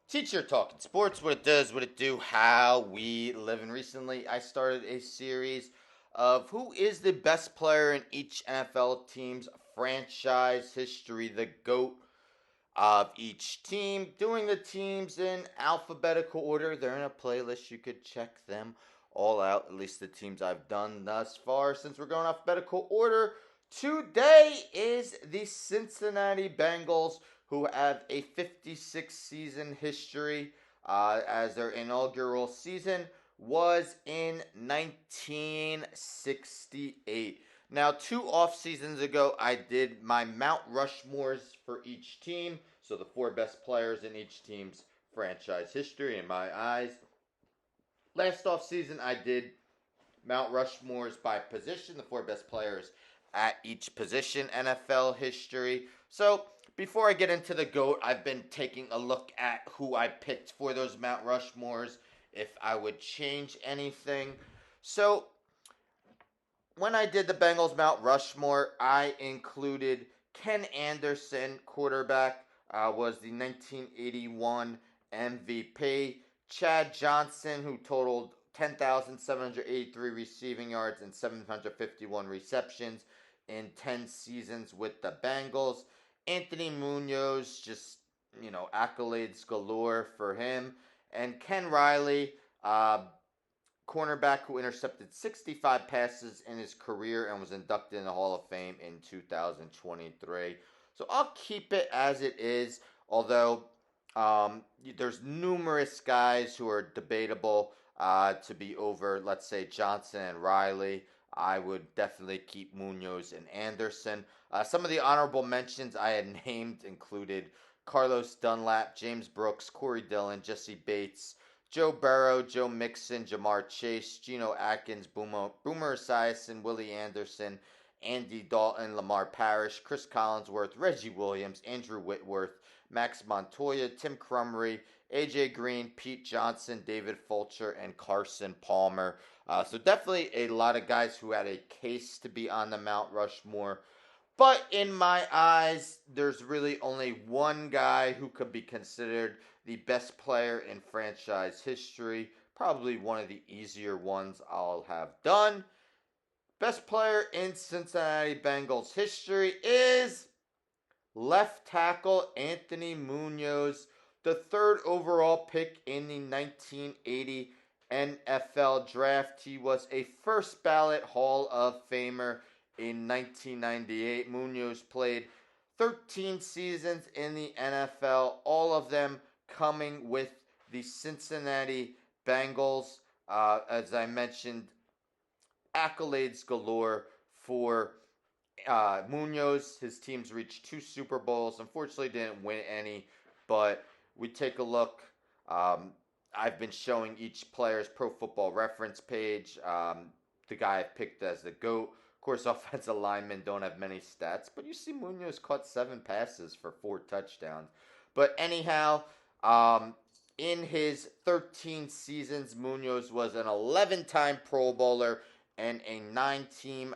Teacher Talking Sports, what it does, what it do, how we live. And recently I started a series of who is the best player in each NFL team's franchise history, the GOAT of each team, doing the teams in alphabetical order. They're in a playlist. You could check them all out, at least the teams I've done thus far. Since we're going alphabetical order, today is the Cincinnati Bengals, who have a 56 season history, as their inaugural season was in 1968. Now, 2 off seasons ago, I did my Mount Rushmores for each team. So, the 4 best players in each team's franchise history, in my eyes. Last off season, I did Mount Rushmores by position, the 4 best players at each position, NFL history. So, before I get into the GOAT, I've been taking a look at who I picked for those Mount Rushmores, if I would change anything. So, when I did the Bengals Mount Rushmore, I included Ken Anderson, quarterback, was the 1981 MVP. Chad Johnson, who totaled 10,783 receiving yards and 751 receptions in 10 seasons with the Bengals. Anthony Munoz, just, accolades galore for him. And Ken Riley, cornerback who intercepted 65 passes in his career and was inducted in the Hall of Fame in 2023. So I'll keep it as it is, although there's numerous guys who are debatable to be over, let's say, Johnson and Riley. I would definitely keep Munoz and Anderson. Some of the honorable mentions I had named included Carlos Dunlap, James Brooks, Corey Dillon, Jesse Bates, Joe Burrow, Joe Mixon, Jamar Chase, Geno Atkins, Boomer Esiason, Willie Anderson, Andy Dalton, Lamar Parrish, Chris Collinsworth, Reggie Williams, Andrew Whitworth, Max Montoya, Tim Crumry, AJ Green, Pete Johnson, David Fulcher, and Carson Palmer. So definitely a lot of guys who had a case to be on the Mount Rushmore. But in my eyes, there's really only one guy who could be considered the best player in franchise history. Probably one of the easier ones I'll have done. Best player in Cincinnati Bengals history is left tackle Anthony Munoz, the third overall pick in the 1980 NFL draft. He was a first ballot Hall of Famer in 1998. Munoz played 13 seasons in the NFL, all of them coming with the Cincinnati Bengals. As I mentioned, accolades galore for Munoz. His teams reached 2 Super Bowls. Unfortunately, didn't win any, but we take a look. I've been showing each player's Pro Football Reference page. The guy I picked as the GOAT. Of course, offensive linemen don't have many stats, but you see Munoz caught 7 passes for 4 touchdowns. But anyhow, in his 13 seasons, Munoz was an 11-time Pro Bowler and a 9-time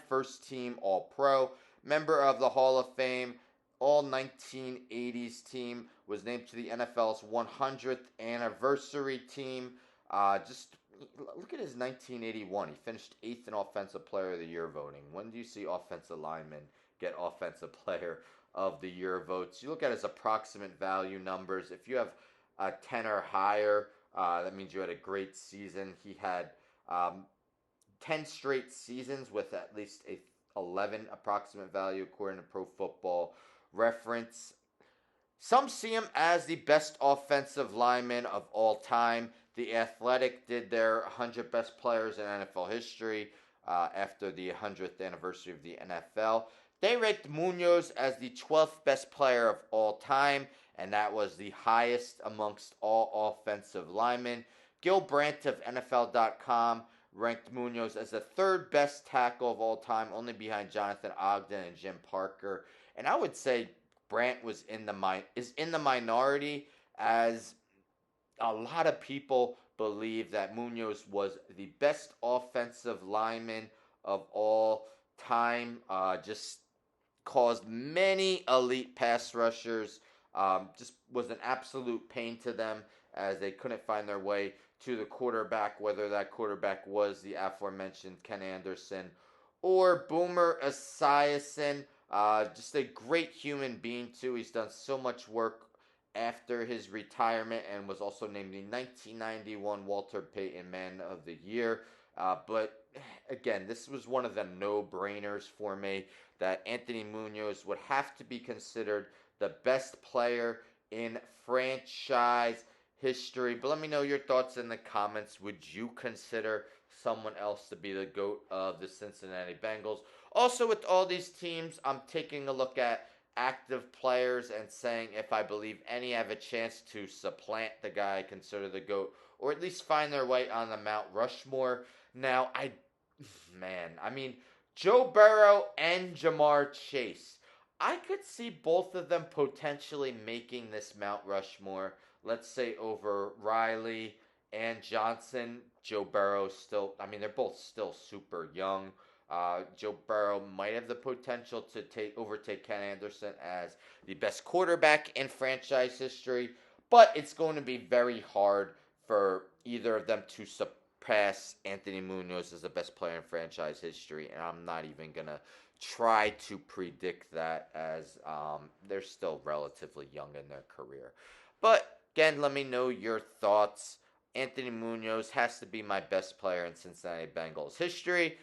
first team All-Pro, member of the Hall of Fame. All 1980s team was named to the NFL's 100th anniversary team. Just look at his 1981. He finished 8th in Offensive Player of the Year voting. When do you see offensive linemen get Offensive Player of the Year votes? You look at his approximate value numbers. If you have a 10 or higher, that means you had a great season. He had 10 straight seasons with at least a 11 approximate value according to Pro Football Reference. Some see him as the best offensive lineman of all time. The Athletic did their 100 best players in NFL history after the 100th anniversary of the NFL. They ranked Munoz as the 12th best player of all time, and that was the highest amongst all offensive linemen. Gil Brandt of NFL.com ranked Munoz as the third best tackle of all time, only behind Jonathan Ogden and Jim Parker. And I would say Brandt is in the minority, as a lot of people believe that Munoz was the best offensive lineman of all time. Just caused many elite pass rushers Just was an absolute pain to them as they couldn't find their way to the quarterback, whether that quarterback was the aforementioned Ken Anderson or Boomer Esiason. Just a great human being, too. He's done so much work after his retirement and was also named the 1991 Walter Payton Man of the Year. But again, this was one of the no-brainers for me that Anthony Munoz would have to be considered the best player in franchise history. But let me know your thoughts in the comments. Would you consider someone else to be the GOAT of the Cincinnati Bengals? Also, with all these teams, I'm taking a look at active players and saying if I believe any have a chance to supplant the guy I consider the GOAT or at least find their way on the Mount Rushmore. Now, I mean, Joe Burrow and Jamar Chase. I could see both of them potentially making this Mount Rushmore. Let's say over Riley and Johnson. Joe Burrow still, I mean, they're both still super young. Joe Burrow might have the potential to overtake Ken Anderson as the best quarterback in franchise history, but it's going to be very hard for either of them to surpass Anthony Munoz as the best player in franchise history, and I'm not even going to try to predict that as they're still relatively young in their career. But again, let me know your thoughts. Anthony Munoz has to be my best player in Cincinnati Bengals history.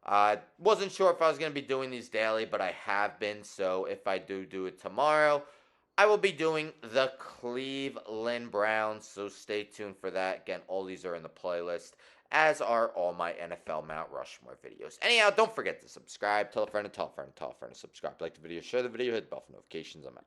I wasn't sure if I was going to be doing these daily, but I have been. So if I do it tomorrow, I will be doing the Cleveland Browns. So stay tuned for that. Again, all these are in the playlist, as are all my NFL Mount Rushmore videos. Anyhow, don't forget to subscribe. Tell a friend and tell a friend and tell a friend to subscribe. Like the video, share the video, hit the bell for notifications. I'm out.